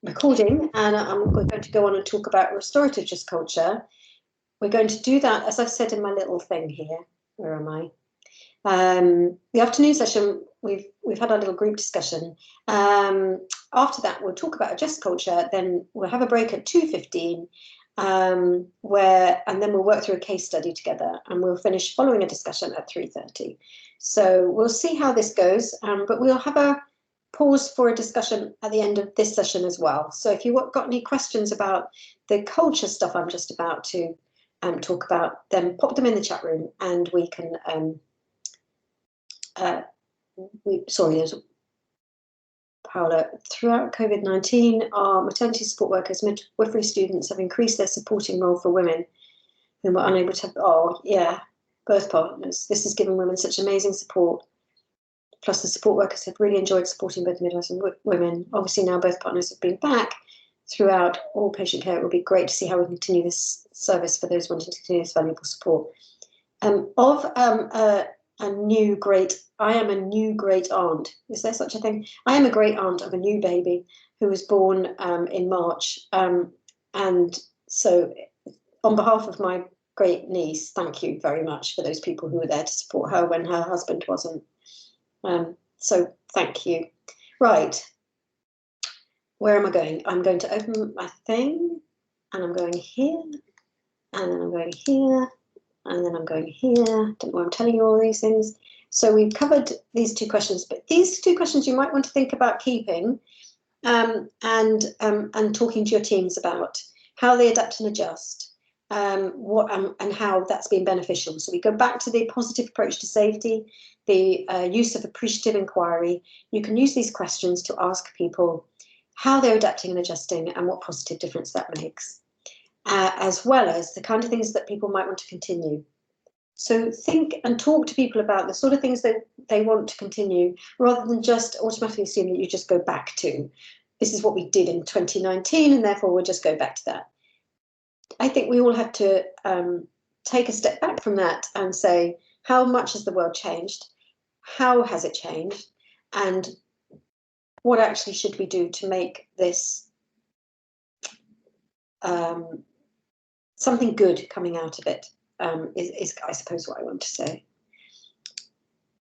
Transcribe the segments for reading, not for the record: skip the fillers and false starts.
recording, and we're going to go on and talk about restorative just culture. We're going to do that, as I've said in my little thing here. Where am I? The afternoon session, we've had our little group discussion. After that, we'll talk about just culture. Then we'll have a break at 2:15, and then we'll work through a case study together, and we'll finish following a discussion at 3:30. So we'll see how this goes, but we'll have a pause for a discussion at the end of this session as well. So if you've got any questions about the culture stuff I'm just about to talk about, then pop them in the chat room, and we can. There's Paola. Throughout COVID-19, our maternity support workers, midwifery students have increased their supporting role for women who were unable to birth partners. This has given women such amazing support. Plus, the support workers have really enjoyed supporting both midwives and women. Obviously, now both partners have been back throughout all patient care. It would be great to see how we continue this service for those wanting to continue this valuable support. I am a new great aunt. Is there such a thing? I am a great aunt of a new baby who was born in March. And so on behalf of my great niece, thank you very much for those people who were there to support her when her husband wasn't. So thank you. Right. Where am I going? I'm going to open my thing, and I'm going here, and then I'm going here, and then I'm going here. Don't know why I'm telling you all these things. So we've covered these two questions, but these two questions you might want to think about keeping, and talking to your teams about how they adapt and adjust, and how that's been beneficial. So we go back to the positive approach to safety, the use of appreciative inquiry. You can use these questions to ask people how they're adapting and adjusting and what positive difference that makes, as well as the kind of things that people might want to continue. So think and talk to people about the sort of things that they want to continue, rather than just automatically assume that you just go back to, this is what we did in 2019 and therefore we'll just go back to that. I think we all have to take a step back from that and say, how much has the world changed? How has it changed? And what actually should we do to make this something good coming out of it, is I suppose what I want to say.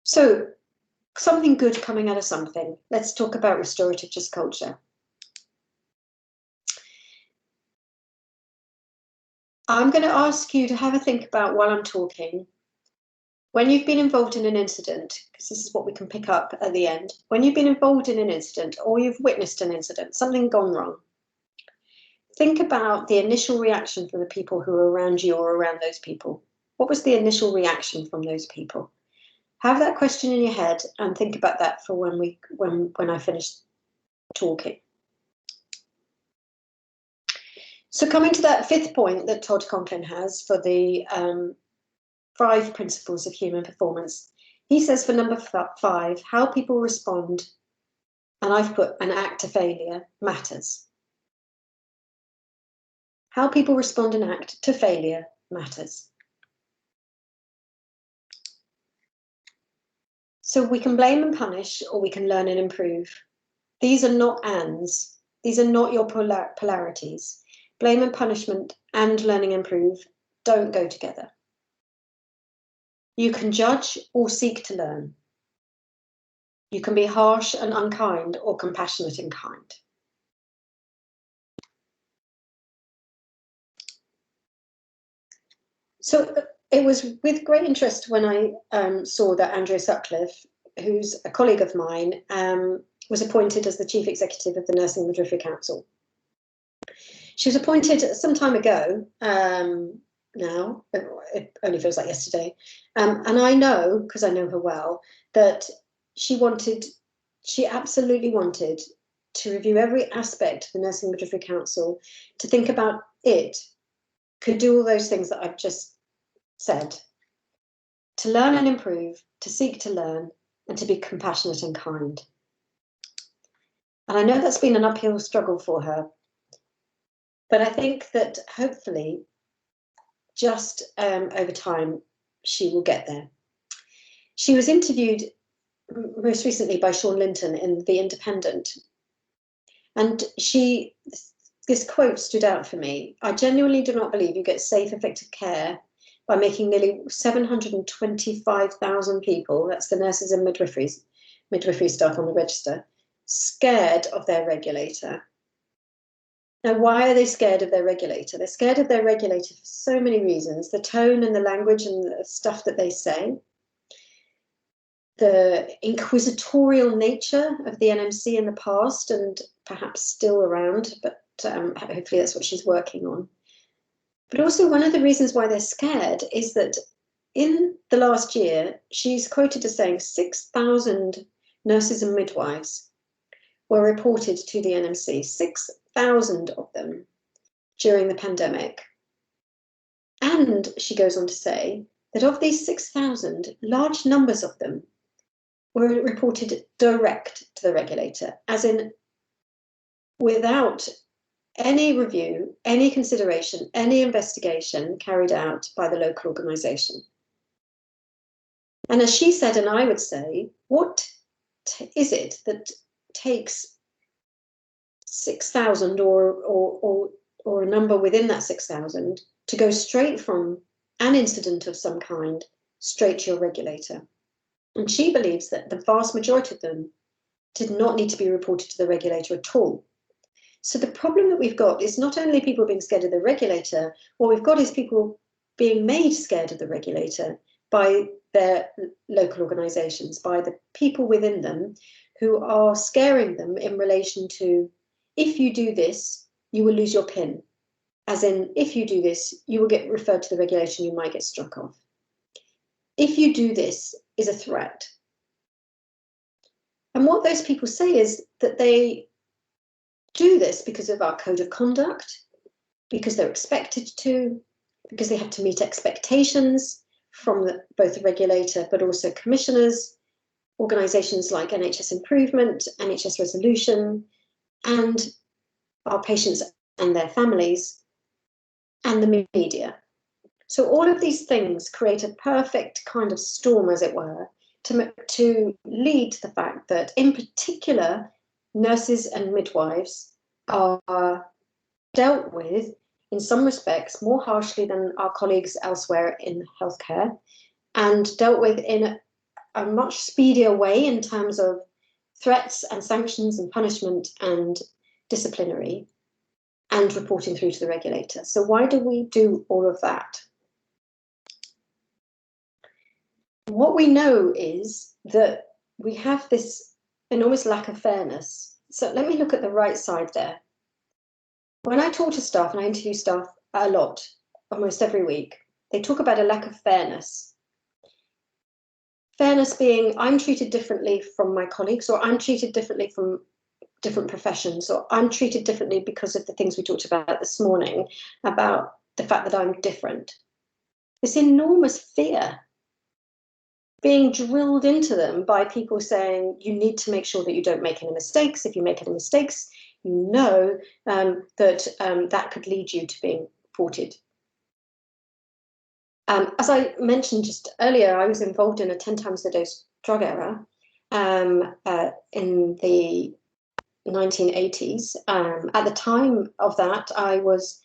So something good coming out of something. Let's talk about restorative just culture. I'm going to ask you to have a think about, while I'm talking, when you've been involved in an incident, because this is what we can pick up at the end, when you've been involved in an incident or you've witnessed an incident, something gone wrong, think about the initial reaction from the people who are around you or around those people. What was the initial reaction from those people? Have that question in your head and think about that for when I finish talking. So coming to that fifth point that Todd Conklin has for the 5 principles of human performance, he says for number 5, how people respond, and I've put an act to failure, matters. How people respond and act to failure matters. So we can blame and punish, or we can learn and improve. These are not ands. These are not your polarities. Blame and punishment and learning and improve don't go together. You can judge or seek to learn. You can be harsh and unkind, or compassionate and kind. So it was with great interest when I saw that Andrea Sutcliffe, who's a colleague of mine, was appointed as the Chief Executive of the Nursing Midwifery Council. She was appointed some time ago, now, it only feels like yesterday, and I know, because I know her well, that she absolutely wanted to review every aspect of the Nursing Midwifery Council, to think about it, could do all those things that I've just said, to learn and improve, to seek to learn, and to be compassionate and kind. And I know that's been an uphill struggle for her, but I think that hopefully just over time she will get there. She was interviewed most recently by Sean Linton in The Independent, And this quote stood out for me. "I genuinely do not believe you get safe, effective care by making nearly 725,000 people," that's the nurses and midwifery staff on the register, "scared of their regulator." Now, why are they scared of their regulator? They're scared of their regulator for so many reasons: the tone and the language and the stuff that they say, the inquisitorial nature of the NMC in the past and perhaps still around, but hopefully that's what she's working on. But also, one of the reasons why they're scared is that in the last year, she's quoted as saying 6,000 nurses and midwives were reported to the NMC, 6,000 of them during the pandemic. And she goes on to say that of these 6,000, large numbers of them were reported direct to the regulator, as in without any review, any consideration, any investigation carried out by the local organisation. And as she said, and I would say, what is it that takes 6,000 or a number within that 6,000 to go straight from an incident of some kind straight to your regulator? And she believes that the vast majority of them did not need to be reported to the regulator at all. So the problem that we've got is not only people being scared of the regulator, what we've got is people being made scared of the regulator by their local organisations, by the people within them who are scaring them in relation to, if you do this, you will lose your PIN. As in, if you do this, you will get referred to the regulation, you might get struck off. If you do this is a threat. And what those people say is that they do this because of our code of conduct, because they're expected to, because they have to meet expectations from both the regulator, but also commissioners, organisations like NHS Improvement, NHS Resolution, and our patients and their families, and the media. So all of these things create a perfect kind of storm, as it were, to lead to the fact that, in particular, nurses and midwives are dealt with, in some respects, more harshly than our colleagues elsewhere in healthcare, and dealt with in a much speedier way in terms of threats and sanctions and punishment and disciplinary and reporting through to the regulator. So why do we do all of that? What we know is that we have this enormous lack of fairness. So let me look at the right side there. When I talk to staff, and I interview staff a lot, almost every week, they talk about a lack of fairness. Fairness being, I'm treated differently from my colleagues, or I'm treated differently from different professions, or I'm treated differently because of the things we talked about this morning, about the fact that I'm different. This enormous fear being drilled into them by people saying, you need to make sure that you don't make any mistakes. If you make any mistakes, you know that could lead you to being reported. As I mentioned just earlier, I was involved in a 10 times the dose drug era in the 1980s. At the time of that, I was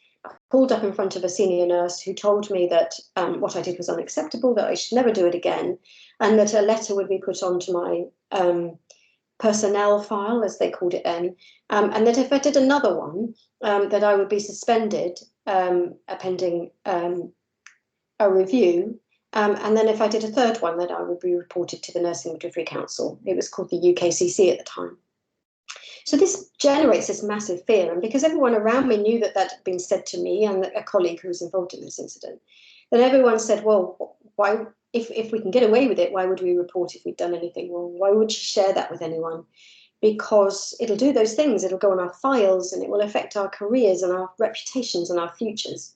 pulled up in front of a senior nurse who told me that what I did was unacceptable, that I should never do it again, and that a letter would be put onto my personnel file, as they called it then, and that if I did another one, that I would be suspended pending a review, and then if I did a third one, that I would be reported to the Nursing Midwifery Council. It was called the UKCC at the time. So this generates this massive fear, and because everyone around me knew that that had been said to me and a colleague who was involved in this incident, then everyone said, well, why, if we can get away with it, why would we report if we'd done anything wrong? Why would you share that with anyone? Because it'll do those things, it'll go on our files, and it will affect our careers and our reputations and our futures.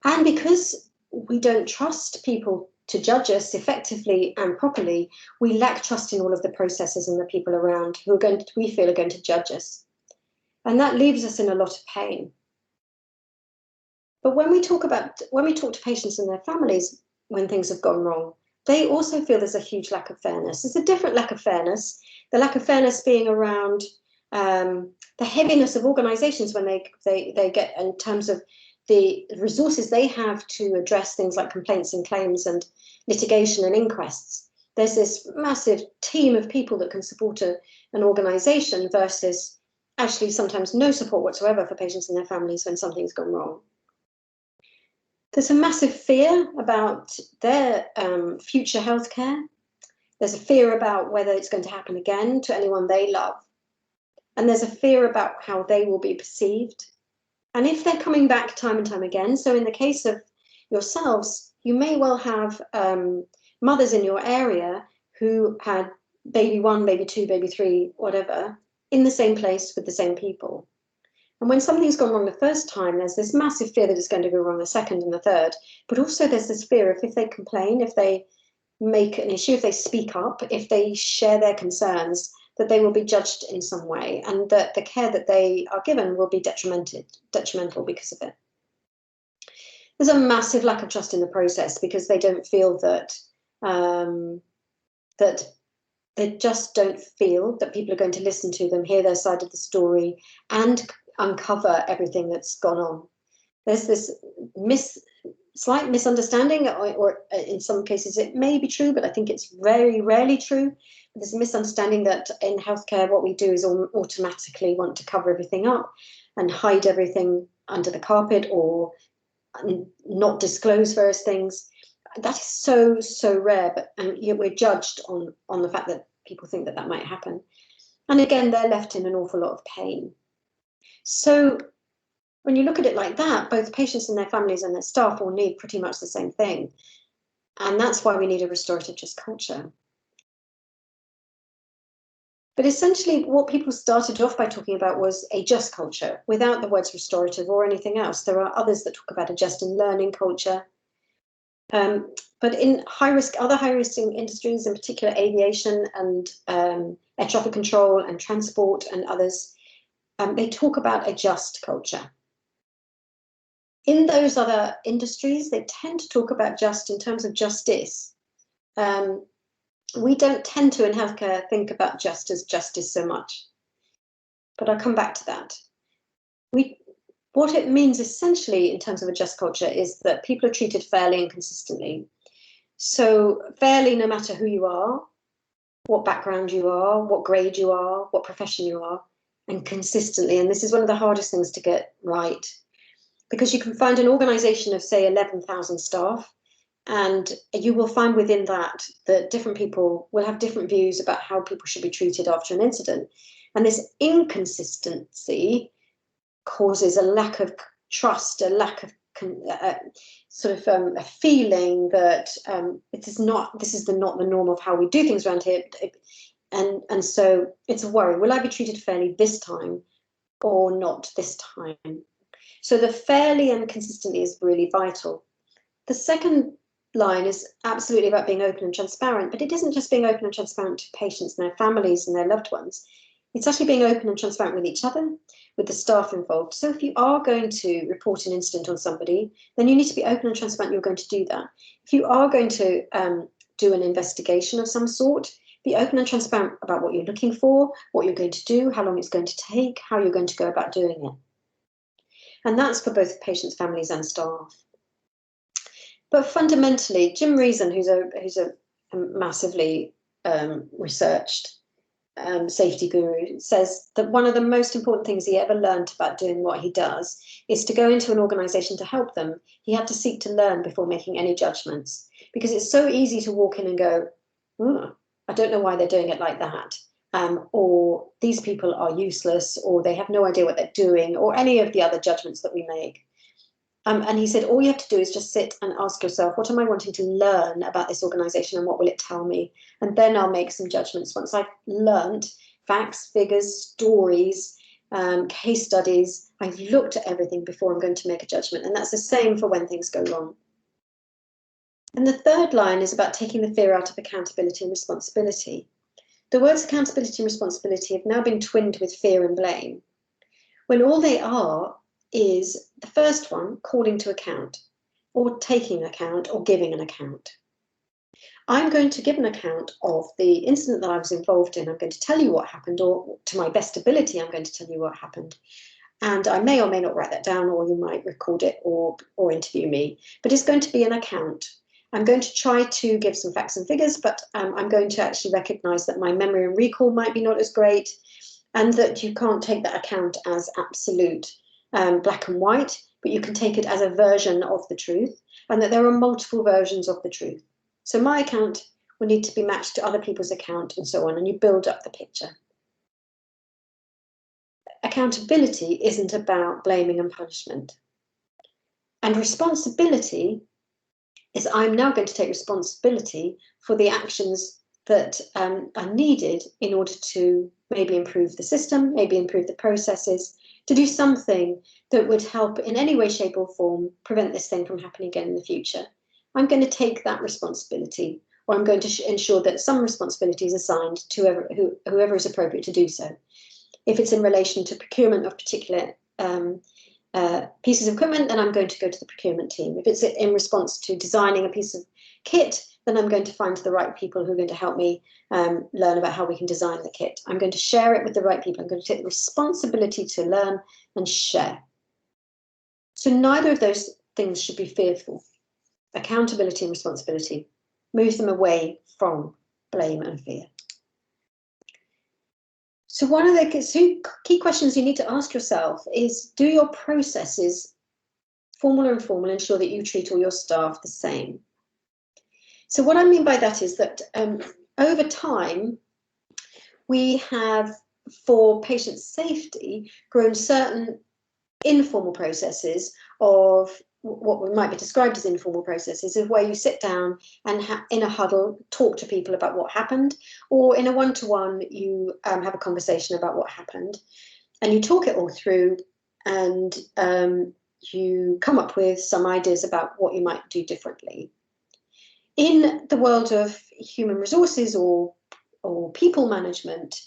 And because we don't trust people to judge us effectively and properly, we lack trust in all of the processes and the people around who we feel are going to judge us. And that leaves us in a lot of pain. But when we talk to patients and their families when things have gone wrong, they also feel there's a huge lack of fairness. There's a different lack of fairness, the lack of fairness being around the heaviness of organizations when they get, in terms of the resources they have to address things like complaints and claims and litigation and inquests. There's this massive team of people that can support an organization versus actually sometimes no support whatsoever for patients and their families when something's gone wrong. There's a massive fear about their future healthcare. There's a fear about whether it's going to happen again to anyone they love. And there's a fear about how they will be perceived. And if they're coming back time and time again, so in the case of yourselves, you may well have mothers in your area who had baby 1, baby 2, baby 3, whatever, in the same place with the same people. And when something's gone wrong the first time, there's this massive fear that it's going to go wrong the second and the third. But also there's this fear of if they complain, if they make an issue, if they speak up, if they share their concerns, that they will be judged in some way, and that the care that they are given will be detrimental because of it. There's a massive lack of trust in the process because they don't feel that they just don't feel that people are going to listen to them, hear their side of the story, and uncover everything that's gone on. There's this slight misunderstanding, or in some cases it may be true, but I think it's very rarely true. There's a misunderstanding that in healthcare what we do is automatically want to cover everything up and hide everything under the carpet or not disclose various things. That is so rare, but yet we're judged on the fact that people think that might happen. And again, they're left in an awful lot of pain. So when you look at it like that, both patients and their families and their staff all need pretty much the same thing. And that's why we need a restorative just culture. But essentially what people started off by talking about was a just culture without the words restorative or anything else. There are others that talk about a just and learning culture. But in other high-risk industries, in particular aviation and air traffic control and transport and others, they talk about a just culture. In those other industries, they tend to talk about just in terms of justice. We don't tend to, in healthcare, think about just as justice so much. But I'll come back to that. What it means essentially in terms of a just culture is that people are treated fairly and consistently. So fairly no matter who you are, what background you are, what grade you are, what profession you are, and consistently. And this is one of the hardest things to get right, because you can find an organization of, say, 11,000 staff, and you will find within that different people will have different views about how people should be treated after an incident. And this inconsistency causes a lack of trust, a lack of a feeling that this is not the norm of how we do things around here. And so it's a worry. Will I be treated fairly this time or not this time? So the fairly and consistently is really vital. The second line is absolutely about being open and transparent, but it isn't just being open and transparent to patients and their families and their loved ones. It's actually being open and transparent with each other, with the staff involved. So if you are going to report an incident on somebody, then you need to be open and transparent you're going to do that. If you are going to do an investigation of some sort, be open and transparent about what you're looking for, what you're going to do, how long it's going to take, how you're going to go about doing it. And that's for both patients, families and staff. But fundamentally, Jim Reason, who's a massively researched safety guru, says that one of the most important things he ever learned about doing what he does is to go into an organization to help them. He had to seek to learn before making any judgments, because it's so easy to walk in and go, I don't know why they're doing it like that. Or these people are useless, or they have no idea what they're doing, or any of the other judgments that we make. And he said, all you have to do is just sit and ask yourself, what am I wanting to learn about this organization and what will it tell me? And then I'll make some judgments. Once I've learned facts, figures, stories, case studies, I've looked at everything before I'm going to make a judgment. And that's the same for when things go wrong. And the third line is about taking the fear out of accountability and responsibility. The words accountability and responsibility have now been twinned with fear and blame, when all they are is the first one, calling to account, or taking account, or giving an account. I'm going to give an account of the incident that I was involved in. I'm going to tell you what happened, or to my best ability, I'm going to tell you what happened. And I may or may not write that down, or you might record it or interview me, but it's going to be an account. I'm going to try to give some facts and figures, but I'm going to actually recognize that my memory and recall might be not as great, and that you can't take that account as absolute black and white, but you can take it as a version of the truth, and that there are multiple versions of the truth. So my account will need to be matched to other people's account and so on, and you build up the picture. Accountability isn't about blaming and punishment. And responsibility is I'm now going to take responsibility for the actions that are needed in order to maybe improve the system, maybe improve the processes, to do something that would help in any way, shape or form prevent this thing from happening again in the future. I'm going to take that responsibility, or I'm going to ensure that some responsibility is assigned to whoever is appropriate to do so. If it's in relation to procurement of particular pieces of equipment, then I'm going to go to the procurement team. If it's in response to designing a piece of kit, then I'm going to find the right people who are going to help me learn about how we can design the kit. I'm going to share it with the right people. I'm going to take the responsibility to learn and share. So neither of those things should be fearful. Accountability and responsibility. Move them away from blame and fear. So one of the key questions you need to ask yourself is, do your processes, formal or informal, ensure that you treat all your staff the same? So what I mean by that is that over time, we have, for patient safety, grown certain informal processes of what might be described as informal processes, of where you sit down and in a huddle talk to people about what happened, or in a one-to-one you have a conversation about what happened, and you talk it all through, and you come up with some ideas about what you might do differently. In the world of human resources or people management,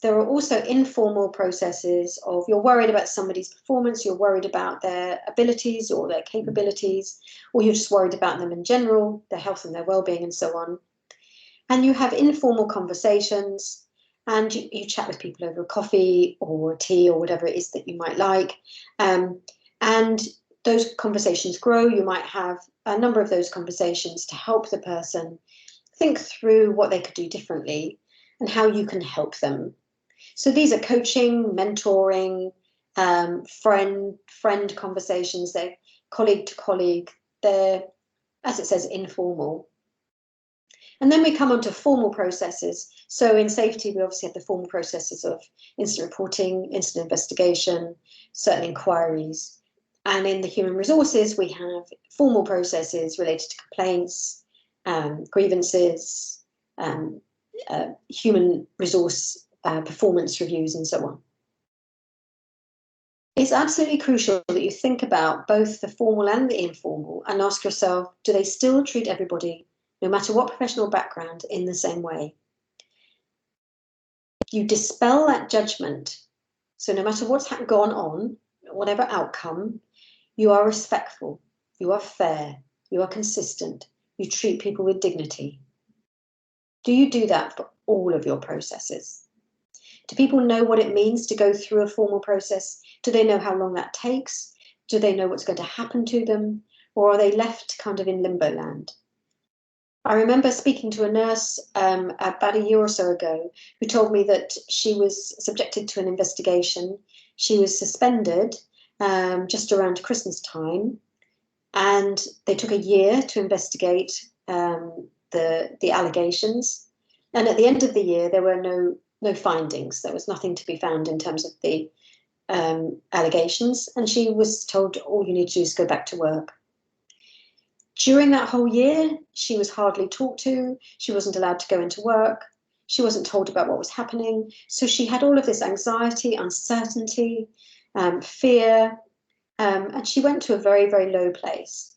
there are also informal processes of, you're worried about somebody's performance, you're worried about their abilities or their capabilities, or you're just worried about them in general, their health and their well-being and so on. And you have informal conversations, and you chat with people over a coffee or tea or whatever it is that you might like. And those conversations grow. You might have a number of those conversations to help the person think through what they could do differently and how you can help them. So these are coaching, mentoring, friend conversations. They're colleague to colleague. They're, as it says, informal. And then we come on to formal processes. So in safety, we obviously have the formal processes of incident reporting, incident investigation, certain inquiries. And in the human resources, we have formal processes related to complaints, grievances, human resource performance reviews, and so on. It's absolutely crucial that you think about both the formal and the informal and ask yourself, do they still treat everybody, no matter what professional background, in the same way? You dispel that judgment. So no matter what's gone on, whatever outcome, you are respectful, you are fair, you are consistent, you treat people with dignity. Do you do that for all of your processes? Do people know what it means to go through a formal process? Do they know how long that takes? Do they know what's going to happen to them? Or are they left kind of in limbo land? I remember speaking to a nurse about a year or so ago who told me that she was subjected to an investigation. She was suspended just around Christmas time, and they took a year to investigate the allegations. And at the end of the year, there were no findings. There was nothing to be found in terms of the allegations. And she was told, all you need to do is go back to work. During that whole year, she was hardly talked to. She wasn't allowed to go into work. She wasn't told about what was happening. So she had all of this anxiety, uncertainty, fear, and she went to a very, very low place.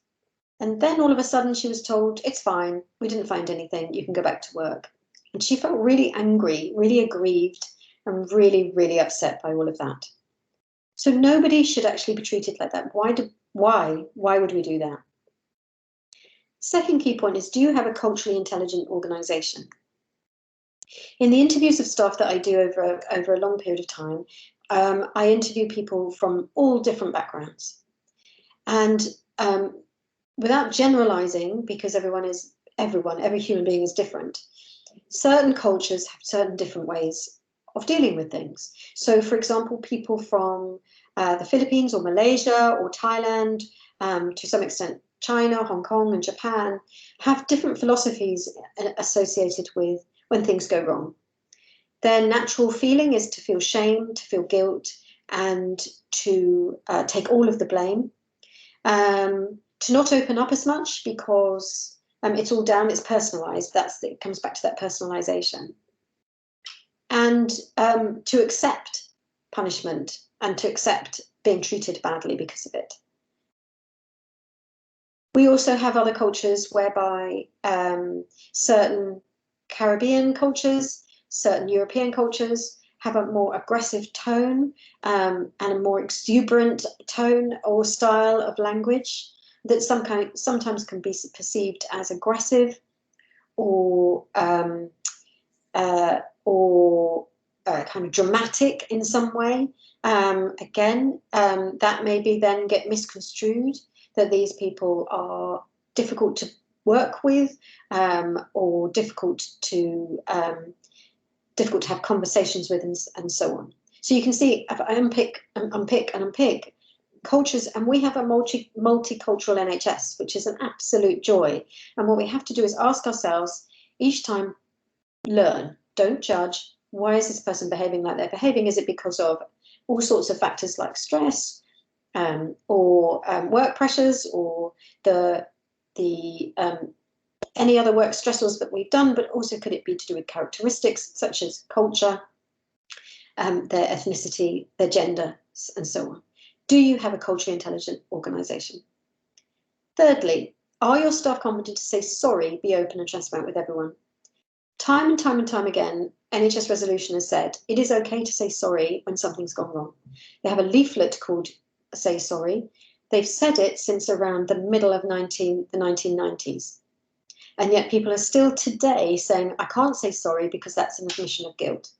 And then all of a sudden she was told, it's fine, we didn't find anything, you can go back to work. And she felt really angry, really aggrieved, and really, really upset by all of that. So nobody should actually be treated like that. Why would we do that? Second key point is, do you have a culturally intelligent organisation? In the interviews of staff that I do over a long period of time, I interview people from all different backgrounds. And without generalising, because every human being is different, certain cultures have certain different ways of dealing with things. So, for example, people from the Philippines or Malaysia or Thailand, to some extent China, Hong Kong and Japan, have different philosophies associated with when things go wrong. Their natural feeling is to feel shame, to feel guilt, and to take all of the blame. To not open up as much because it's all down, it's personalised. It comes back to that personalisation. And to accept punishment and to accept being treated badly because of it. We also have other cultures whereby certain Caribbean cultures, certain European cultures have a more aggressive tone and a more exuberant tone or style of language that sometimes can be perceived as aggressive or kind of dramatic in some way. Again, that maybe then get misconstrued, that these people are difficult to work with or difficult to have conversations with and so on. So you can see, if I unpick cultures, and we have a multicultural NHS, which is an absolute joy. And what we have to do is ask ourselves each time, learn, don't judge. Why is this person behaving like they're behaving? Is it because of all sorts of factors like stress or work pressures or any other work stressors that we've done, but also could it be to do with characteristics such as culture, their ethnicity, their gender, and so on? Do you have a culturally intelligent organisation? Thirdly, are your staff competent to say sorry, be open and transparent with everyone? Time and time again, NHS resolution has said it is okay to say sorry when something's gone wrong. They have a leaflet called Say Sorry. They've said it since around the middle of the 1990s. And yet people are still today saying, I can't say sorry because that's an admission of guilt.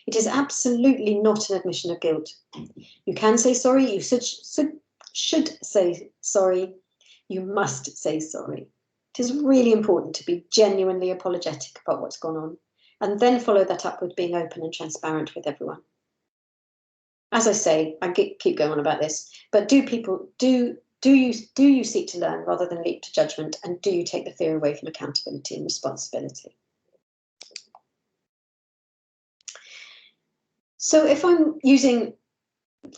It is absolutely not an admission of guilt. You can say sorry, you should say sorry, you must say sorry. It is really important to be genuinely apologetic about what's gone on and then follow that up with being open and transparent with everyone. As I say, I keep going on about this, but do you seek to learn rather than leap to judgment, and do you take the fear away from accountability and responsibility? So if I'm using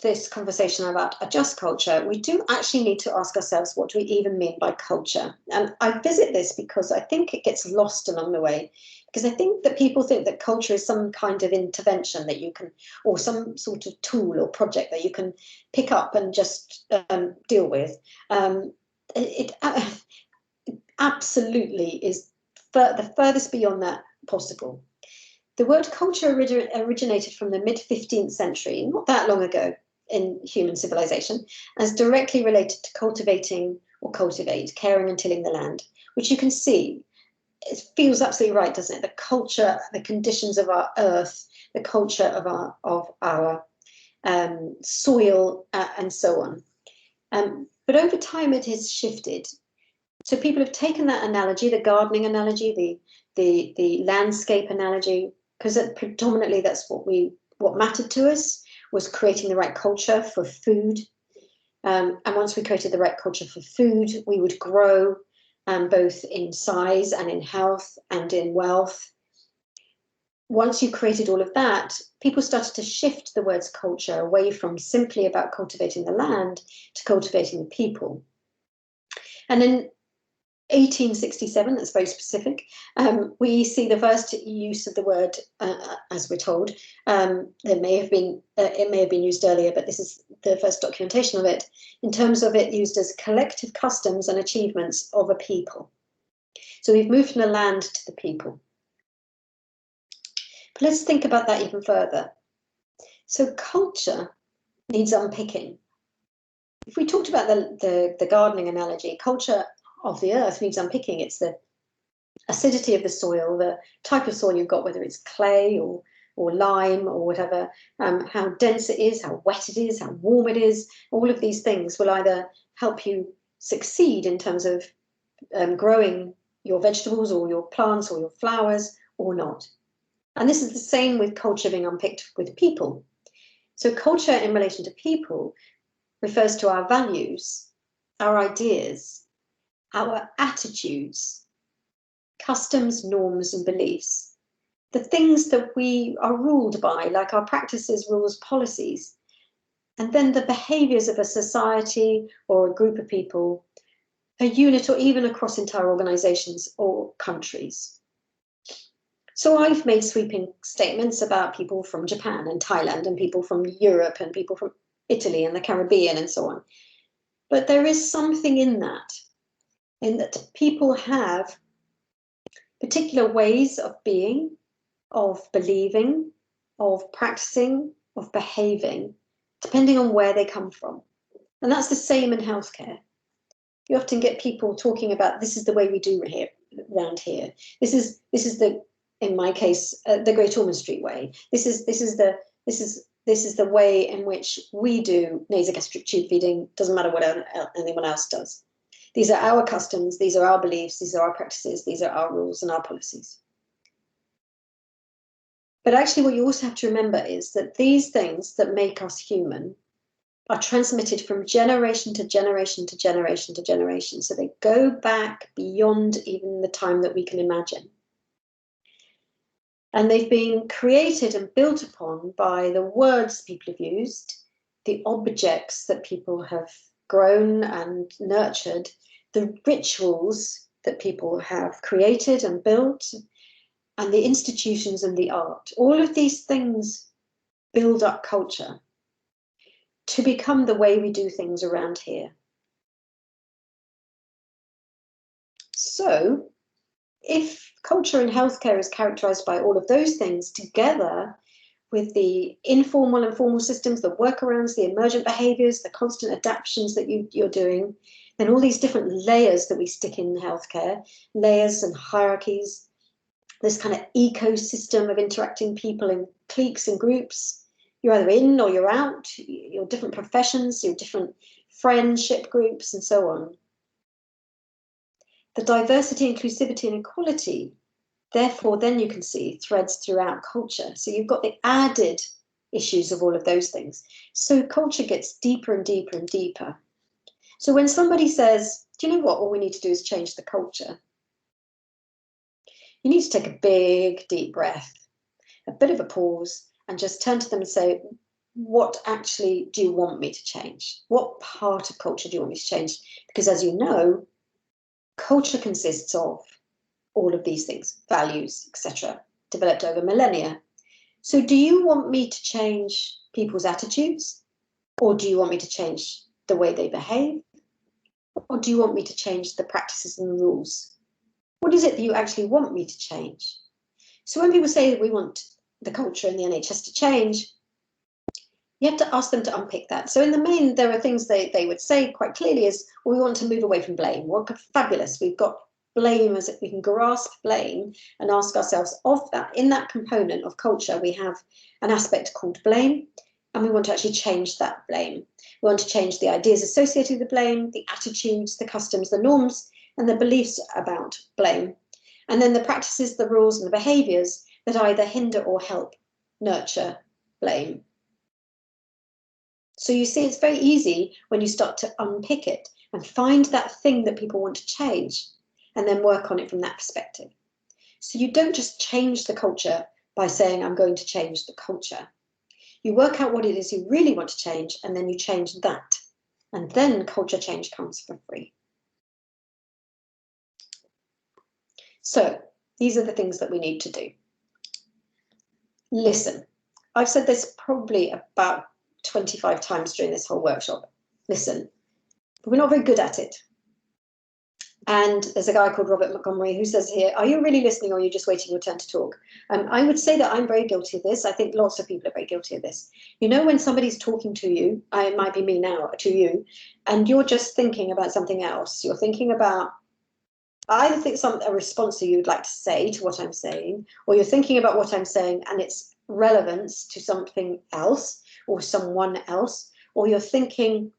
this conversation about a just culture, we do actually need to ask ourselves, what do we even mean by culture? And I visit this because I think it gets lost along the way, because I think that people think that culture is some kind of intervention that you can, or some sort of tool or project that you can pick up and just deal with. It absolutely is the furthest beyond that possible. The word culture originated from the mid-15th century, not that long ago in human civilization, as directly related to cultivating or cultivate, caring and tilling the land, which you can see, it feels absolutely right, doesn't it? The culture, the conditions of our earth, the culture of our soil, and so on. But over time it has shifted. So people have taken that analogy, the gardening analogy, the landscape analogy, because predominantly that's what mattered to us, was creating the right culture for food. And once we created the right culture for food, we would grow both in size and in health and in wealth. Once you created all of that, people started to shift the words culture away from simply about cultivating the land to cultivating the people. And in 1867, that's very specific, we see the first use of the word, as we're told. It may have been used earlier, but this is the first documentation of it, in terms of it used as collective customs and achievements of a people. So we've moved from the land to the people. But let's think about that even further. So culture needs unpicking. If we talked about the gardening analogy, culture of the earth needs unpicking. It's the acidity of the soil, the type of soil you've got, whether it's clay or lime or whatever, how dense it is, how wet it is, how warm it is. All of these things will either help you succeed in terms of growing your vegetables or your plants or your flowers or not. And this is the same with culture being unpicked with people. So culture in relation to people refers to our values, our ideas, our attitudes, customs, norms, and beliefs, the things that we are ruled by, like our practices, rules, policies, and then the behaviors of a society or a group of people, a unit, or even across entire organizations or countries. So I've made sweeping statements about people from Japan and Thailand and people from Europe and people from Italy and the Caribbean and so on. But there is something in that people have particular ways of being, of believing, of practicing, of behaving, depending on where they come from. And that's the same in healthcare. You often get people talking about, this is the way we do here, around here. This is the, in my case, the Great Ormond Street way. This is the way in which we do nasogastric tube feeding. Doesn't matter what anyone else does. These are our customs. These are our beliefs. These are our practices. These are our rules and our policies. But actually, what you also have to remember is that these things that make us human are transmitted from generation to generation to generation to generation. So they go back beyond even the time that we can imagine. And they've been created and built upon by the words people have used, the objects that people have grown and nurtured, the rituals that people have created and built, and the institutions and the art. All of these things build up culture to become the way we do things around here. So if culture in healthcare is characterized by all of those things together with the informal and formal systems, the workarounds, the emergent behaviors, the constant adaptations that you're doing, then all these different layers that we stick in healthcare, layers and hierarchies, this kind of ecosystem of interacting people in cliques and groups. You're either in or you're out, your different professions, your different friendship groups, and so on. The diversity, inclusivity, and equality, therefore, then you can see threads throughout culture. So you've got the added issues of all of those things. So culture gets deeper and deeper and deeper. So when somebody says, do you know what, all we need to do is change the culture, you need to take a big, deep breath, a bit of a pause, and just turn to them and say, what actually do you want me to change? What part of culture do you want me to change? Because as you know, culture consists of all of these things, values, etc., developed over millennia. So do you want me to change people's attitudes? Or do you want me to change the way they behave? Or do you want me to change the practices and the rules? What is it that you actually want me to change? So when people say that we want the culture in the NHS to change, you have to ask them to unpick that. So in the main, there are things they would say quite clearly is, well, we want to move away from blame. Well, fabulous. We've got blame, as we can grasp blame and ask ourselves, of that, in that component of culture, we have an aspect called blame, and we want to actually change that blame. We want to change the ideas associated with the blame, the attitudes, the customs, the norms, and the beliefs about blame. And then the practices, the rules, and the behaviors that either hinder or help nurture blame. So you see, it's very easy when you start to unpick it and find that thing that people want to change and then work on it from that perspective. So you don't just change the culture by saying, I'm going to change the culture. You work out what it is you really want to change, and then you change that. And then culture change comes for free. So these are the things that we need to do. Listen. I've said this probably about 25 times during this whole workshop. Listen. But we're not very good at it. And there's a guy called Robert Montgomery who says here, are you really listening, or are you just waiting your turn to talk? I would say that I'm very guilty of this. I think lots of people are very guilty of this. You know, when somebody's talking to you, it might be me now, to you, and you're just thinking about something else. You're thinking about I either think a response that you would like to say to what I'm saying, or you're thinking about what I'm saying and its relevance to something else or someone else, or you're thinking,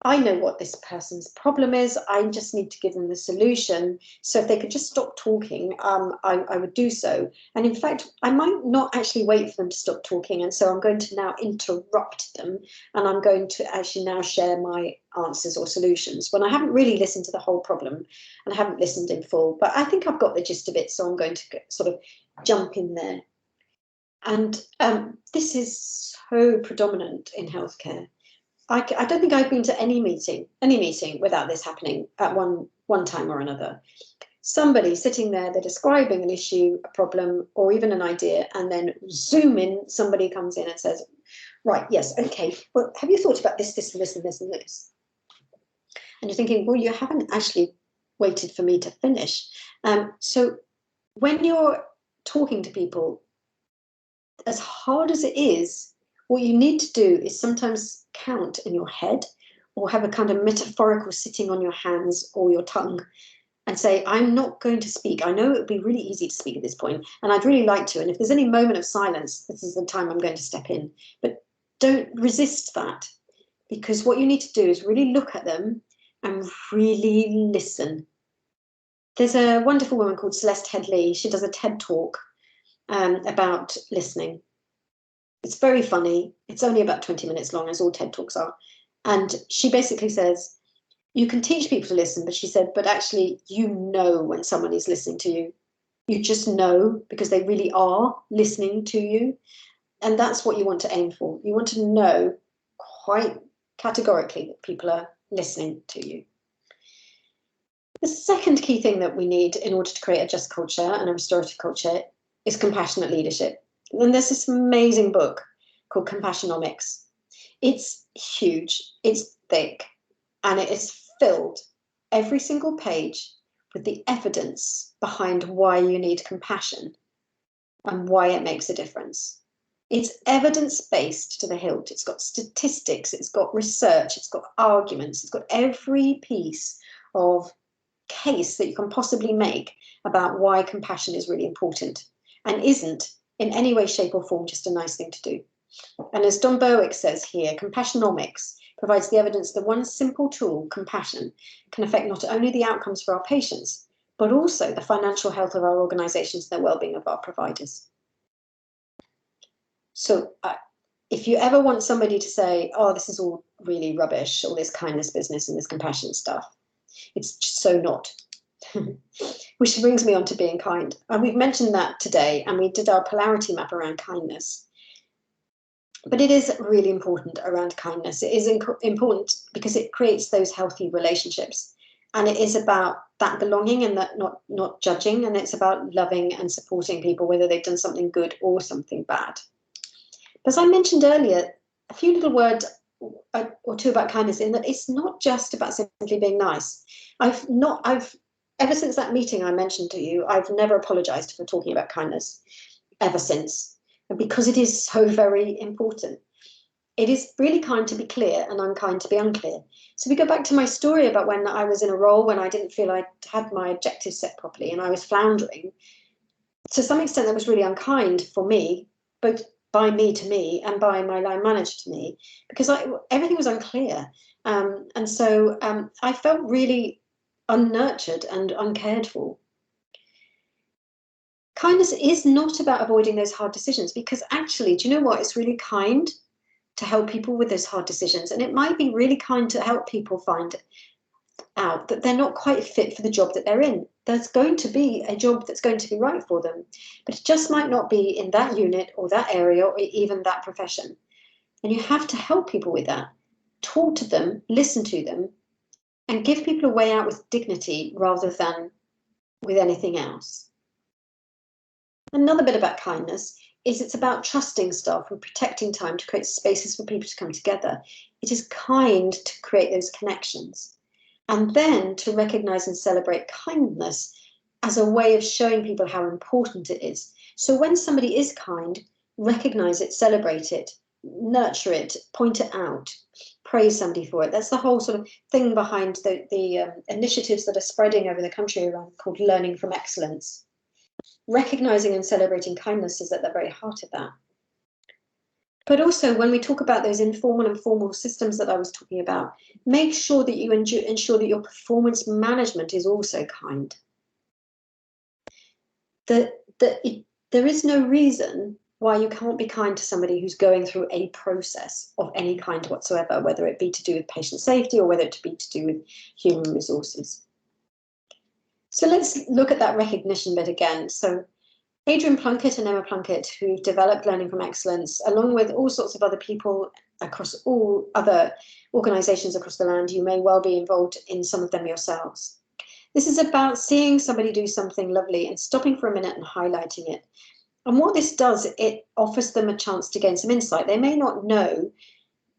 I know what this person's problem is. I just need to give them the solution. So if they could just stop talking, I would do so. And in fact, I might not actually wait for them to stop talking. And so I'm going to now interrupt them. And I'm going to actually now share my answers or solutions when I haven't really listened to the whole problem and I haven't listened in full. But I think I've got the gist of it. So I'm going to sort of jump in there. And this is so predominant in healthcare. I don't think I've been to any meeting without this happening at one time or another. Somebody sitting there, they're describing an issue, a problem, or even an idea, and then zoom in, somebody comes in and says, right, yes, okay, well, have you thought about this, this, and this, and this, and this? And you're thinking, well, you haven't actually waited for me to finish. So when you're talking to people, as hard as it is, what you need to do is sometimes count in your head or have a kind of metaphorical sitting on your hands or your tongue and say, I'm not going to speak. I know it would be really easy to speak at this point, and I'd really like to. And if there's any moment of silence, this is the time I'm going to step in. But don't resist that, because what you need to do is really look at them and really listen. There's a wonderful woman called Celeste Headley. She does a TED talk about listening. It's very funny. It's only about 20 minutes long, as all TED Talks are. And she basically says, you can teach people to listen, but she said, but actually, you know when someone is listening to you. You just know because they really are listening to you. And that's what you want to aim for. You want to know quite categorically that people are listening to you. The second key thing that we need in order to create a just culture and a restorative culture is compassionate leadership. And there's this amazing book called Compassionomics. It's huge, it's thick, and it is filled every single page with the evidence behind why you need compassion and why it makes a difference. It's evidence-based to the hilt. It's got statistics, it's got research, it's got arguments, it's got every piece of case that you can possibly make about why compassion is really important and isn't in any way, shape, or form just a nice thing to do. And as Don Berwick says here, Compassionomics provides the evidence that one simple tool, compassion, can affect not only the outcomes for our patients, but also the financial health of our organisations and the well-being of our providers. So if you ever want somebody to say, oh, this is all really rubbish, all this kindness business and this compassion stuff, it's just so not. Which brings me on to being kind. And we've mentioned that today, and we did our polarity map around kindness. But it is really important around kindness. It is important because it creates those healthy relationships. And it is about that belonging and that not judging. And it's about loving and supporting people, whether they've done something good or something bad. As I mentioned earlier, a few little words or two about kindness, in that it's not just about simply being nice. Ever since that meeting I mentioned to you, I've never apologized for talking about kindness ever since, because it is so very important. It is really kind to be clear and unkind to be unclear. So we go back to my story about when I was in a role when I didn't feel I had my objectives set properly and I was floundering. To some extent, that was really unkind for me, both by me to me and by my line manager to me, because everything was unclear. And so I felt really unnurtured and uncared for. Kindness is not about avoiding those hard decisions, because actually, do you know what? It's really kind to help people with those hard decisions. And it might be really kind to help people find out that they're not quite fit for the job that they're in. There's going to be a job that's going to be right for them, but it just might not be in that unit or that area or even that profession. And you have to help people with that. Talk to them, listen to them, and give people a way out with dignity rather than with anything else. Another bit about kindness is it's about trusting staff and protecting time to create spaces for people to come together. It is kind to create those connections, and then to recognise and celebrate kindness as a way of showing people how important it is. So when somebody is kind, recognise it, celebrate it, nurture it, point it out. praise somebody for it. That's the whole sort of thing behind the initiatives that are spreading over the country around called learning from excellence. Recognizing and celebrating kindness is at the very heart of that. But also, when we talk about those informal and formal systems that I was talking about, make sure that you ensure that your performance management is also kind. There is no reason why you can't be kind to somebody who's going through a process of any kind whatsoever, whether it be to do with patient safety or whether it be to do with human resources. So let's look at that recognition bit again. So Adrian Plunkett and Emma Plunkett, who developed Learning from Excellence, along with all sorts of other people across all other organisations across the land, you may well be involved in some of them yourselves. This is about seeing somebody do something lovely and stopping for a minute and highlighting it. And what this does, it offers them a chance to gain some insight. They may not know,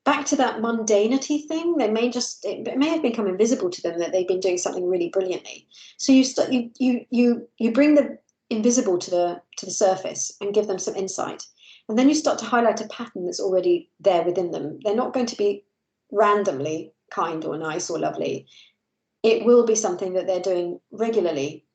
back to that mundanity thing, it may have become invisible to them that they've been doing something really brilliantly. So you bring the invisible to the surface and give them some insight. And then you start to highlight a pattern that's already there within them. They're not going to be randomly kind or nice or lovely. It will be something that they're doing regularly.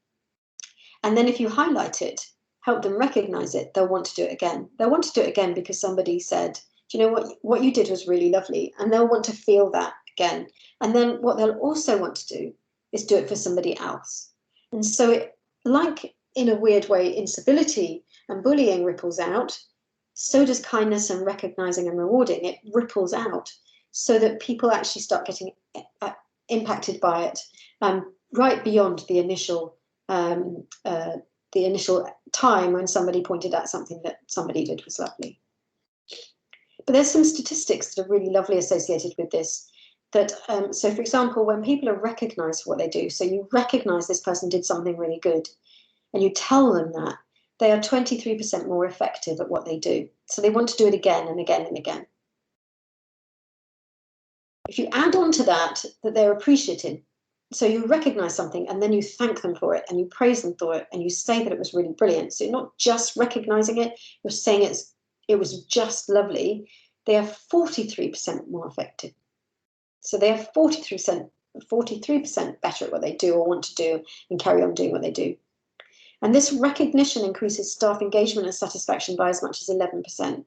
And then if you highlight it, help them recognize it, they'll want to do it again. They'll want to do it again because somebody said, do you know what you did was really lovely? And they'll want to feel that again. And then what they'll also want to do is do it for somebody else. And so it, like in a weird way, incivility and bullying ripples out, so does kindness and recognizing and rewarding. It ripples out so that people actually start getting impacted by it, right beyond the initial time when somebody pointed out something that somebody did was lovely. But there's some statistics that are really lovely associated with this. That so, for example, when people are recognized for what they do, so you recognize this person did something really good, and you tell them that, they are 23% more effective at what they do. So they want to do it again and again and again. If you add on to that they're appreciated, so you recognize something and then you thank them for it and you praise them for it and you say that it was really brilliant. So you're not just recognizing it, you're saying it was just lovely. They are 43% more effective. So they are 43% better at what they do or want to do and carry on doing what they do. And this recognition increases staff engagement and satisfaction by as much as 11%.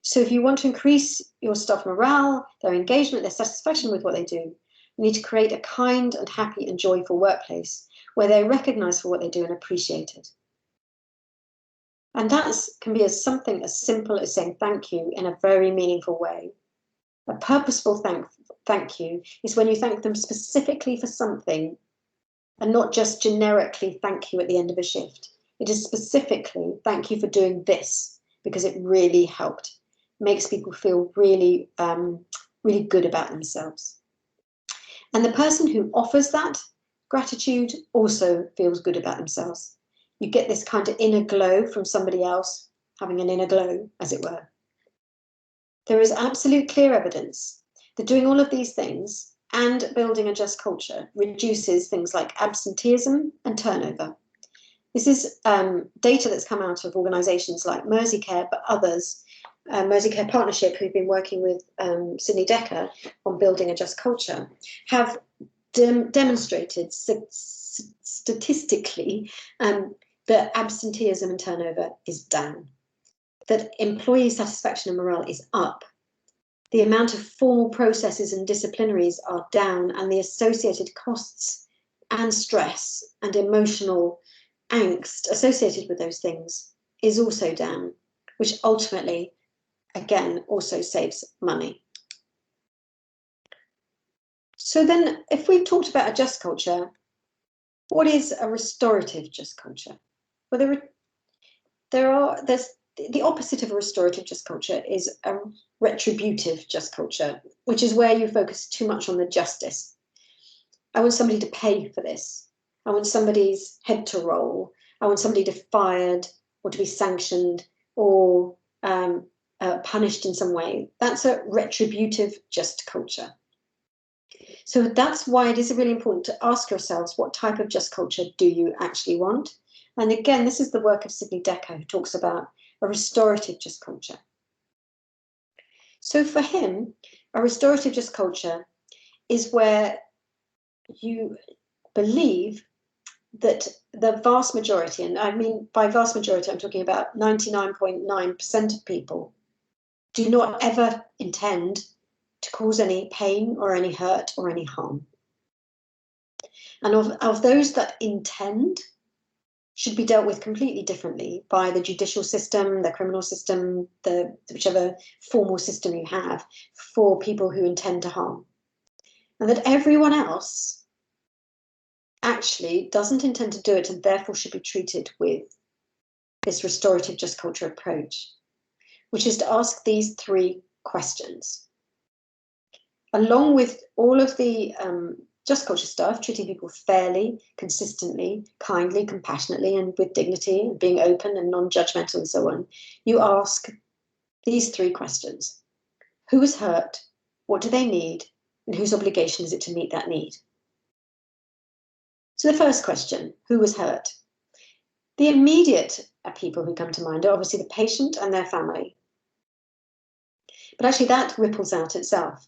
So if you want to increase your staff morale, their engagement, their satisfaction with what they do, you need to create a kind and happy and joyful workplace where they're recognised for what they do and appreciated. And that can be something as simple as saying thank you in a very meaningful way. A purposeful thank you is when you thank them specifically for something and not just generically thank you at the end of a shift. It is specifically thank you for doing this because it really helped. Makes people feel really, really good about themselves. And the person who offers that gratitude also feels good about themselves. You get this kind of inner glow from somebody else having an inner glow, as it were. There is absolute clear evidence that doing all of these things and building a just culture reduces things like absenteeism and turnover. This is data that's come out of organisations like Merseycare, but others, Merseycare Partnership, who've been working with Sydney Decker on building a just culture, have demonstrated statistically that absenteeism and turnover is down, that employee satisfaction and morale is up. The amount of formal processes and disciplinaries are down, and the associated costs and stress and emotional angst associated with those things is also down, which ultimately, again, also saves money. So then, if we've talked about a just culture, what is a restorative just culture? Well, there's the opposite of a restorative just culture is a retributive just culture, which is where you focus too much on the justice. I want somebody to pay for this. I want somebody's head to roll. I want somebody to be fired or to be sanctioned or punished in some way. That's a retributive just culture. So that's why it is really important to ask yourselves, what type of just culture do you actually want? And again, this is the work of Sydney Decker, who talks about a restorative just culture. So for him, A restorative just culture is where you believe that the vast majority, and I mean by vast majority, I'm talking about 99.9% of people, do not ever intend to cause any pain or any hurt or any harm. And of those that intend, should be dealt with completely differently by the judicial system, the criminal system, whichever formal system you have for people who intend to harm. And that everyone else actually doesn't intend to do it and therefore should be treated with this restorative just culture approach, which is to ask these 3 questions. Along with all of the just culture stuff, treating people fairly, consistently, kindly, compassionately, and with dignity, and being open and non-judgmental and so on, you ask these 3 questions. Who is hurt? What do they need? And whose obligation is it to meet that need? So the first question, who was hurt? The immediate people who come to mind are obviously the patient and their family. But actually that ripples out itself.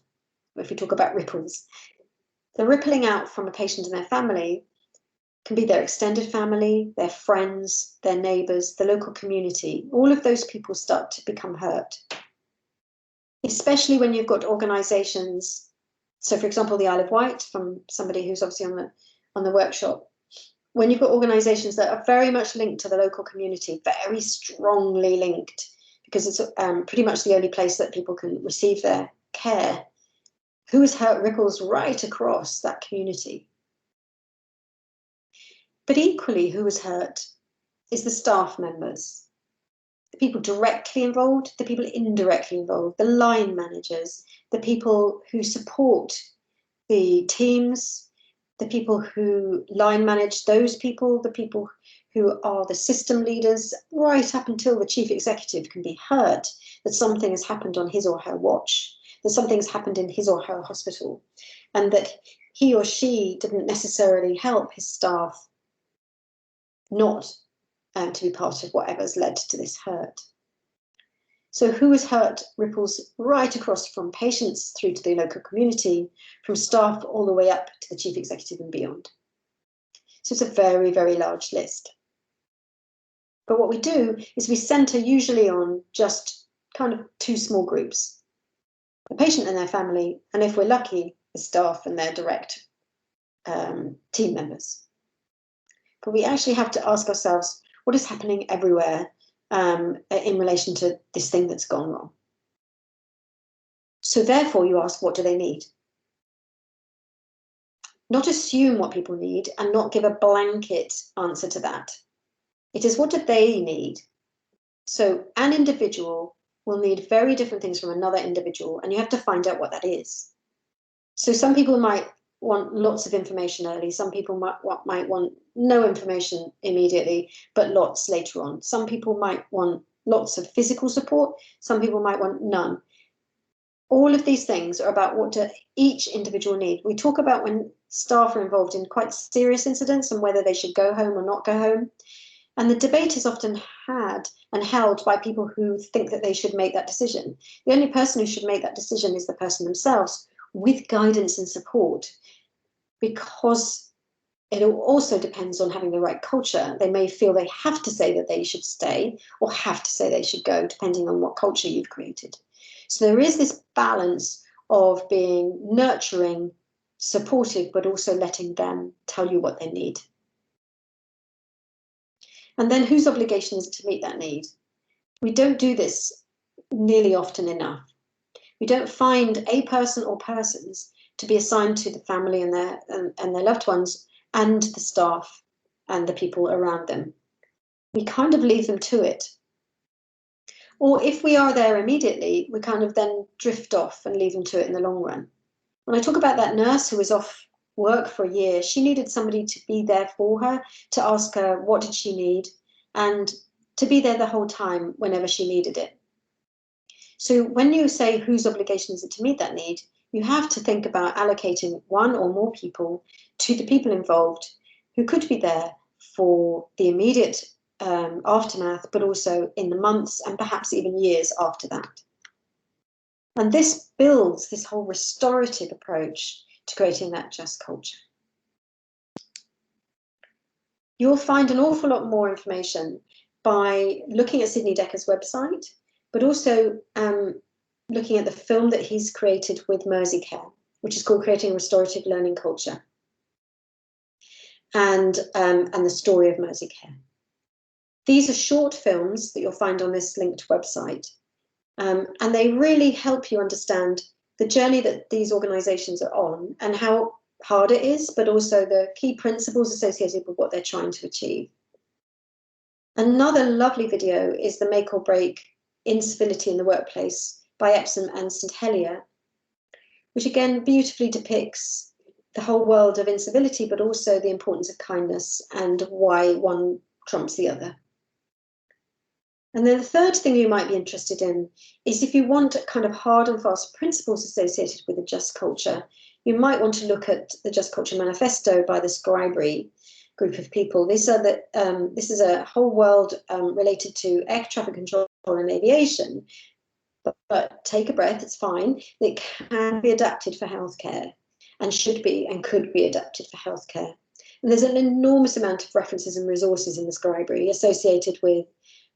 If we talk about ripples, the rippling out from a patient and their family can be their extended family, their friends, their neighbours, the local community. All of those people start to become hurt, especially when you've got organisations. So, for example, the Isle of Wight, from somebody who's obviously on the workshop. When you've got organisations that are very much linked to the local community, very strongly linked, because it's pretty much the only place that people can receive their care. Who is hurt ripples right across that community. But equally, who is hurt is the staff members, the people directly involved, the people indirectly involved, the line managers, the people who support the teams, the people who line manage those people, the people who are the system leaders, right up until the chief executive can be hurt that something has happened on his or her watch, that something's happened in his or her hospital, and that he or she didn't necessarily help his staff not to be part of whatever's led to this hurt. So who is hurt ripples right across from patients through to the local community, from staff all the way up to the chief executive and beyond. So it's a very, very large list. But what we do is we centre usually on just kind of 2 small groups, the patient and their family, and if we're lucky, the staff and their direct team members. But we actually have to ask ourselves, what is happening everywhere in relation to this thing that's gone wrong? So therefore you ask, what do they need? Not assume what people need and not give a blanket answer to that. It is, what do they need? So an individual will need very different things from another individual, and you have to find out what that is. So some people might want lots of information early. Some people might want no information immediately, but lots later on. Some people might want lots of physical support. Some people might want none. All of these things are about what do each individual need. We talk about when staff are involved in quite serious incidents and whether they should go home or not go home. And the debate is often had and held by people who think that they should make that decision. The only person who should make that decision is the person themselves, with guidance and support, because it also depends on having the right culture. They may feel they have to say that they should stay or have to say they should go, depending on what culture you've created. So there is this balance of being nurturing, supportive, but also letting them tell you what they need. And then whose obligation is it to meet that need? We don't do this nearly often enough. We don't find a person or persons to be assigned to the family and their loved ones and the staff and the people around them. We kind of leave them to it. Or if we are there immediately, we kind of then drift off and leave them to it in the long run. When I talk about that nurse who was off work for a year, she needed somebody to be there for her, to ask her what did she need, and to be there the whole time whenever she needed it. So when you say whose obligation is it to meet that need, you have to think about allocating one or more people to the people involved who could be there for the immediate aftermath, but also in the months and perhaps even years after that. And this builds this whole restorative approach to creating that just culture. You'll find an awful lot more information by looking at Sidney Decker's website, but also looking at the film that he's created with Mersey Care, which is called Creating Restorative Learning Culture, and the story of Mersey Care. These are short films that you'll find on this linked website, and they really help you understand the journey that these organisations are on and how hard it is, but also the key principles associated with what they're trying to achieve. Another lovely video is the Make or Break Incivility in the Workplace by Epsom and St Helier, which again beautifully depicts the whole world of incivility, but also the importance of kindness and why one trumps the other. And then the third thing you might be interested in is if you want kind of hard and fast principles associated with a just culture, you might want to look at the Just Culture Manifesto by the Scribery group of people. This is a whole world related to air traffic control and aviation, but take a breath, it's fine. It can be adapted for healthcare and should be and could be adapted for healthcare. And there's an enormous amount of references and resources in the Scribery associated with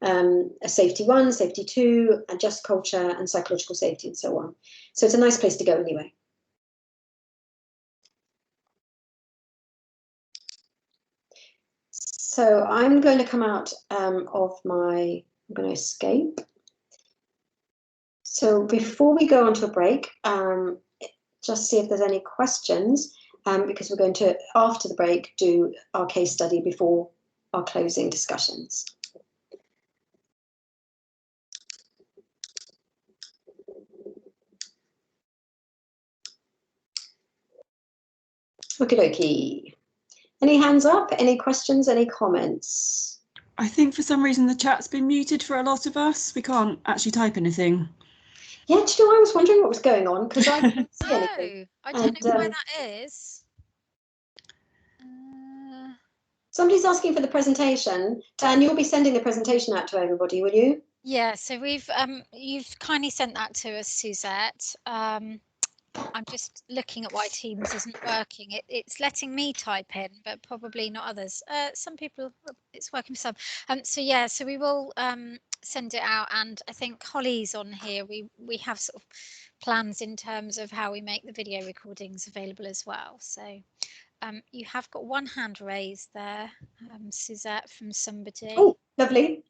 a safety 1, safety 2, a just culture and psychological safety and so on. So it's a nice place to go anyway. So I'm going to come out I'm going to escape. So before we go on to a break, just see if there's any questions, because we're going to, after the break, do our case study before our closing discussions. Okie dokie. Any hands up? Any questions? Any comments? I think for some reason the chat's been muted for a lot of us. We can't actually type anything. Yeah, do you know, I was wondering what was going on because I couldn't see anything. I don't know why that is. Somebody's asking for the presentation. Dan, you'll be sending the presentation out to everybody, will you? Yeah, so you've kindly sent that to us, Suzette. I'm just looking at why Teams isn't working. It's letting me type in, but probably not others. Some people, it's working for some. So yeah, so we will send it out, and I think Holly's on here. We have sort of plans in terms of how we make the video recordings available as well. So you have got one hand raised there, Suzette, from somebody. Oh, lovely.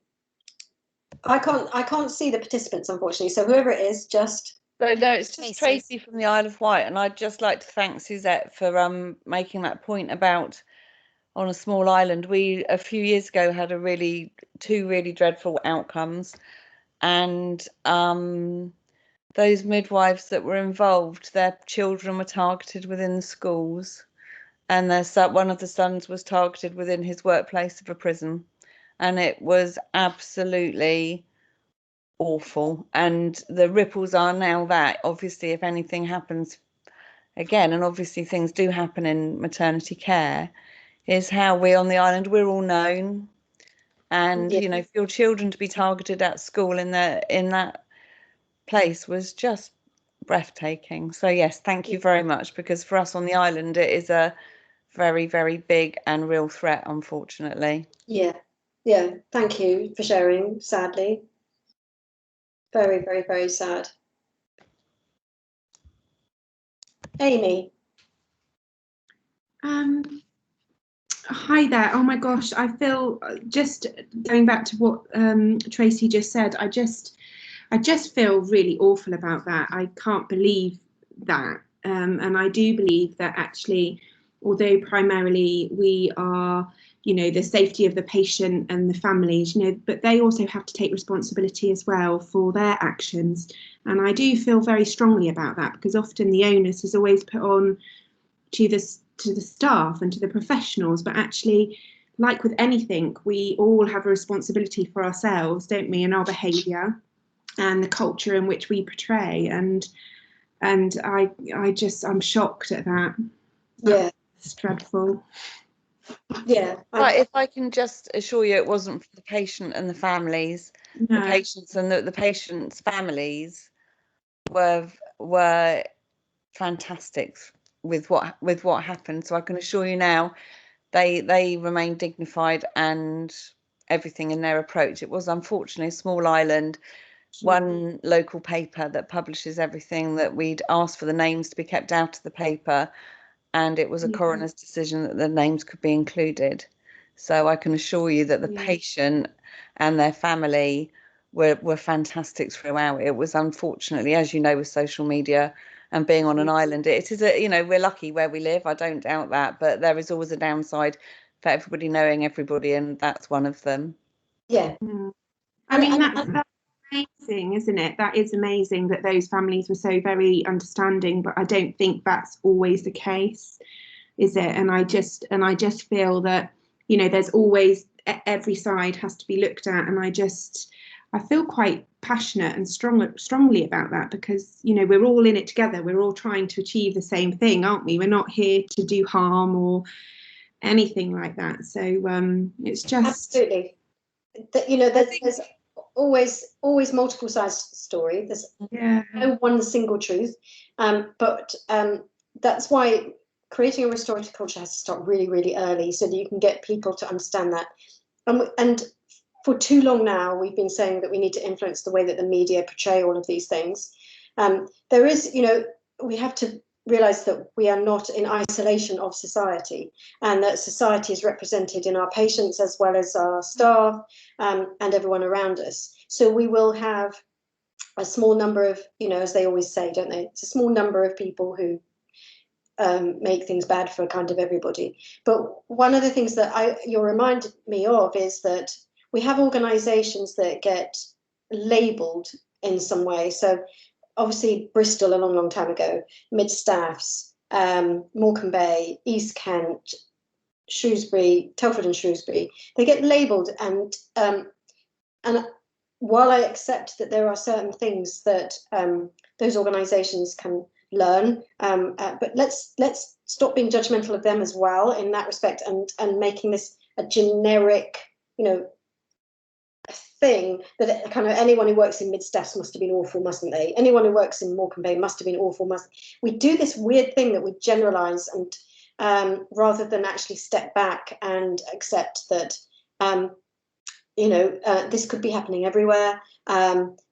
I can't see the participants, unfortunately. So whoever it is, just. No, it's just Tracy from the Isle of Wight, and I'd just like to thank Suzette for making that point about on a small island. We a few years ago had two really dreadful outcomes, and those midwives that were involved, their children were targeted within the schools, and one of the sons was targeted within his workplace of a prison, and it was absolutely awful. And the ripples are now that obviously if anything happens again, and obviously things do happen in maternity care, is how we on the island, we're all known, and you know, for your children to be targeted at school in that place was just breathtaking. So yes, thank you very much, because for us on the island it is a very, very big and real threat, unfortunately. Yeah, thank you for sharing. Sadly, very, very, very sad. Amy. Hi there. Oh my gosh, I feel, just going back to what Tracy just said, I just feel really awful about that. I can't believe that, and I do believe that actually, although primarily we are, you know, the safety of the patient and the families, you know, but they also have to take responsibility as well for their actions. And I do feel very strongly about that, because often the onus is always put on to the staff and to the professionals, but actually, like with anything, we all have a responsibility for ourselves, don't we, and our behaviour and the culture in which we portray. And I'm shocked at that. Yeah, it's dreadful. Yeah. But if I can just assure you, it wasn't for the patient and the families. No. The patients and the patients' families were fantastic with what happened. So I can assure you now, they remain dignified and everything in their approach. It was unfortunately a small island, one local paper that publishes everything, that we'd asked for the names to be kept out of the paper, and it was a coroner's decision that the names could be included. So I can assure you that the patient and their family were fantastic throughout. It was unfortunately, as you know, with social media and being on an island, it is we're lucky where we live, I don't doubt that, but there is always a downside for everybody knowing everybody, and that's one of them. Yeah. I mean, that's amazing, isn't it? That is amazing that those families were so very understanding, but I don't think that's always the case, is it? And I just feel that, there's always, every side has to be looked at, and I feel quite passionate and strongly about that, because we're all in it together. We're all trying to achieve the same thing, aren't we? We're not here to do harm or anything like that. So it's just absolutely. There's always multiple sides to the story. There's no one single truth, but that's why creating a restorative culture has to start really, really early, so that you can get people to understand that. And for too long now, we've been saying that we need to influence the way that the media portray all of these things. There is, we have to realize that we are not in isolation of society, and that society is represented in our patients as well as our staff, and everyone around us. So we will have a small number of, as they always say, don't they? It's a small number of people who make things bad for kind of everybody. But one of the things that you're reminded me of is that we have organisations that get labelled in some way. So obviously Bristol a long time ago, Mid-Staffs, Morecambe Bay, East Kent, Shrewsbury, Telford and Shrewsbury, they get labelled, and while I accept that there are certain things that those organisations can learn, but let's stop being judgmental of them as well in that respect, and making this a generic, thing that kind of anyone who works in Mid-Staffs must have been awful, mustn't they? Anyone who works in Morecambe Bay must have been awful. We do this weird thing that we generalise, and rather than actually step back and accept that this could be happening everywhere.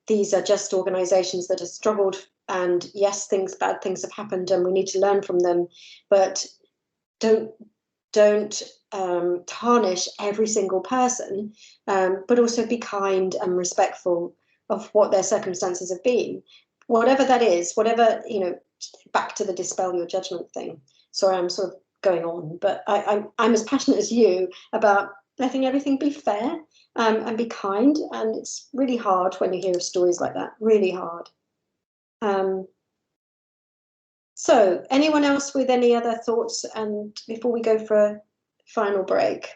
These are just organisations that have struggled, and yes, bad things have happened, and we need to learn from them, but don't tarnish every single person, but also be kind and respectful of what their circumstances have been, whatever that is, whatever, back to the dispel your judgment thing. Sorry, I'm sort of going on, but I'm as passionate as you about letting everything be fair, and be kind, and it's really hard when you hear of stories like that, really hard. So anyone else with any other thoughts, and before we go for a final break?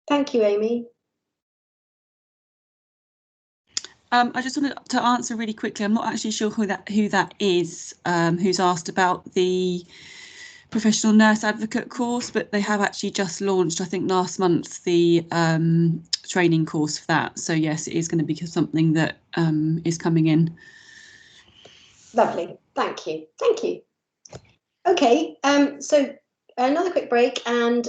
Thank you, Amy. I just wanted to answer really quickly. I'm not actually sure who that is, who's asked about the professional nurse advocate course, but they have actually just launched, I think last month, the training course for that. So yes, it is going to be something that is coming in. Lovely, thank you. Okay, so another quick break, and